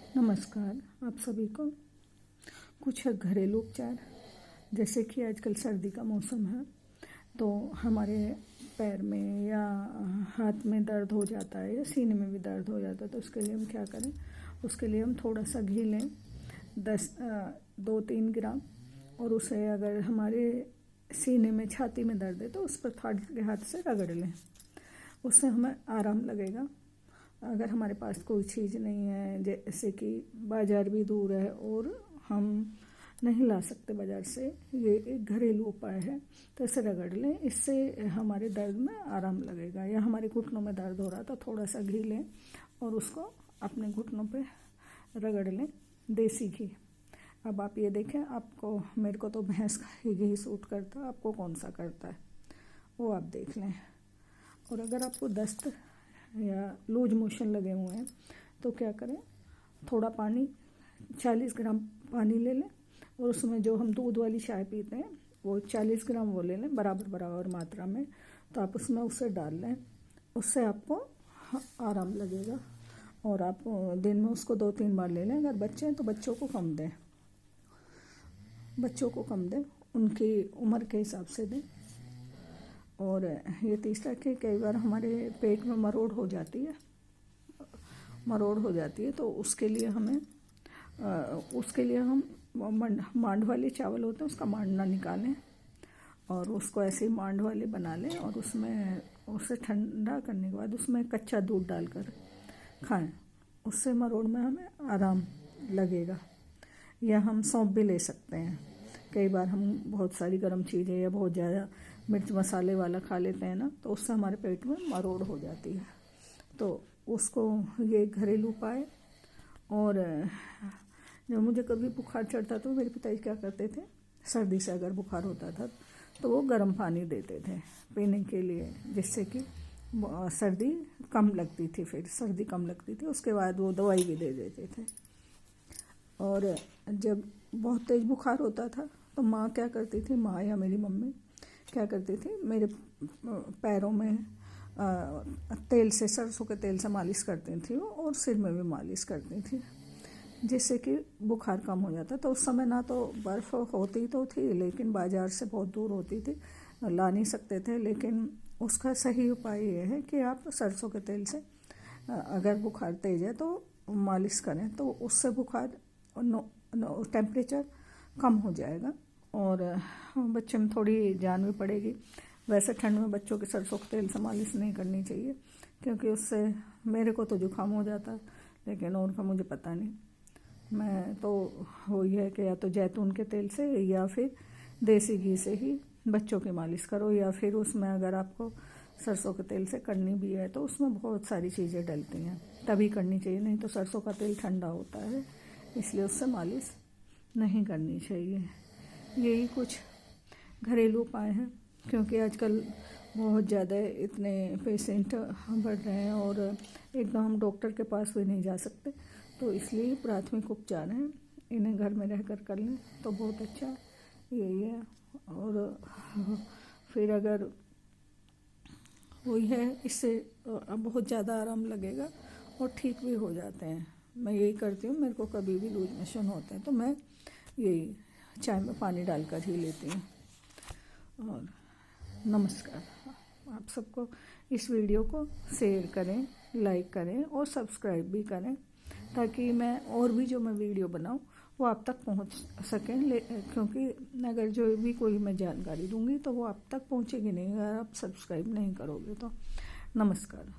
नमस्कार आप सभी को। कुछ घरेलू उपचार, जैसे कि आजकल सर्दी का मौसम है तो हमारे पैर में या हाथ में दर्द हो जाता है या सीने में भी दर्द हो जाता है, तो उसके लिए हम क्या करें। उसके लिए हम थोड़ा सा घी लें, 2-3 ग्राम, और उसे अगर हमारे सीने में छाती में दर्द है तो उस पर थाली के हाथ से रगड़ लें, उससे हमें आराम लगेगा। अगर हमारे पास कोई चीज़ नहीं है, जैसे कि बाज़ार भी दूर है और हम नहीं ला सकते बाज़ार से, ये एक घरेलू उपाय है, तो इसे रगड़ लें, इससे हमारे दर्द में आराम लगेगा। या हमारे घुटनों में दर्द हो रहा तो थोड़ा सा घी लें और उसको अपने घुटनों पे रगड़ लें, देसी घी। अब आप ये देखें, आपको, मेरे को तो भैंस का ही घी सूट करता है, आपको कौन सा करता है वो आप देख लें। और अगर आपको दस्त या लूज मोशन लगे हुए हैं तो क्या करें, थोड़ा पानी, 40 ग्राम पानी ले लें और उसमें जो हम दूध वाली चाय पीते हैं वो 40 ग्राम वो ले लें, बराबर मात्रा में। तो आप उसमें उसे डाल लें, उससे आपको आराम लगेगा। और आप दिन में उसको 2-3 बार ले लें। अगर बच्चे हैं तो बच्चों को कम दें, उनकी उम्र के हिसाब से दें। और ये तीसरा कि कई बार हमारे पेट में मरोड़ हो जाती है तो उसके लिए हम मांड वाले चावल होते हैं, उसका मांडना निकालें और उसको ऐसे ही मांड वाले बना लें और उसे ठंडा करने के बाद उसमें कच्चा दूध डालकर खाएं, उससे मरोड़ में हमें आराम लगेगा। या हम सौंफ भी ले सकते हैं। कई बार हम बहुत सारी गर्म चीज़ें या बहुत ज़्यादा मिर्च मसाले वाला खा लेते हैं ना, तो उससे हमारे पेट में मरोड़ हो जाती है, तो उसको ये घरेलू उपाय। और जब मुझे कभी बुखार चढ़ता तो मेरे पिताजी क्या करते थे, सर्दी से अगर बुखार होता था तो वो गर्म पानी देते थे पीने के लिए, जिससे कि सर्दी कम लगती थी। उसके बाद वो दवाई भी दे देते थे। और जब बहुत तेज़ बुखार होता था तो माँ क्या करती थी, माँ या मेरी मम्मी क्या करती थी, मेरे पैरों में सरसों के तेल से मालिश करती थी और सिर में भी मालिश करती थी, जिससे कि बुखार कम हो जाता। तो उस समय ना तो बर्फ़ होती तो थी, लेकिन बाज़ार से बहुत दूर होती थी, ला नहीं सकते थे। लेकिन उसका सही उपाय ये है कि आप सरसों के तेल से अगर बुखार तेज़ है तो मालिश करें, तो उससे बुखार टेम्परेचर कम हो जाएगा और बच्चे में थोड़ी जान भी पड़ेगी। वैसे ठंड में बच्चों के सरसों के तेल से मालिश नहीं करनी चाहिए, क्योंकि उससे मेरे को तो जुकाम हो जाता है, लेकिन और का मुझे पता नहीं। मैं तो वही है कि या तो जैतून के तेल से या फिर देसी घी से ही बच्चों की मालिश करो, या फिर उसमें अगर आपको सरसों के तेल से करनी भी है तो उसमें बहुत सारी चीज़ें डलती हैं, तभी करनी चाहिए। नहीं तो सरसों का तेल ठंडा होता है, इसलिए उससे मालिश नहीं करनी चाहिए। यही कुछ घरेलू उपाय हैं, क्योंकि आजकल बहुत ज़्यादा इतने पेशेंट बढ़ रहे हैं और एकदम हम डॉक्टर के पास भी नहीं जा सकते, तो इसलिए प्राथमिक उपचार हैं, इन्हें घर में रहकर कर लें तो बहुत अच्छा यही है। और फिर अगर वही है, इससे बहुत ज़्यादा आराम लगेगा और ठीक भी हो जाते हैं। मैं यही करती हूँ, मेरे को कभी भी लूज मोशन होते हैं तो मैं यही चाय में पानी डालकर ही लेती हूँ। और नमस्कार। आप सबको इस वीडियो को शेयर करें, लाइक करें और सब्सक्राइब भी करें, ताकि मैं और भी जो मैं वीडियो बनाऊँ वो आप तक पहुँच सकें। क्योंकि अगर जो भी कोई मैं जानकारी दूँगी तो वो आप तक पहुँचेगी नहीं अगर आप सब्सक्राइब नहीं करोगे तो। नमस्कार।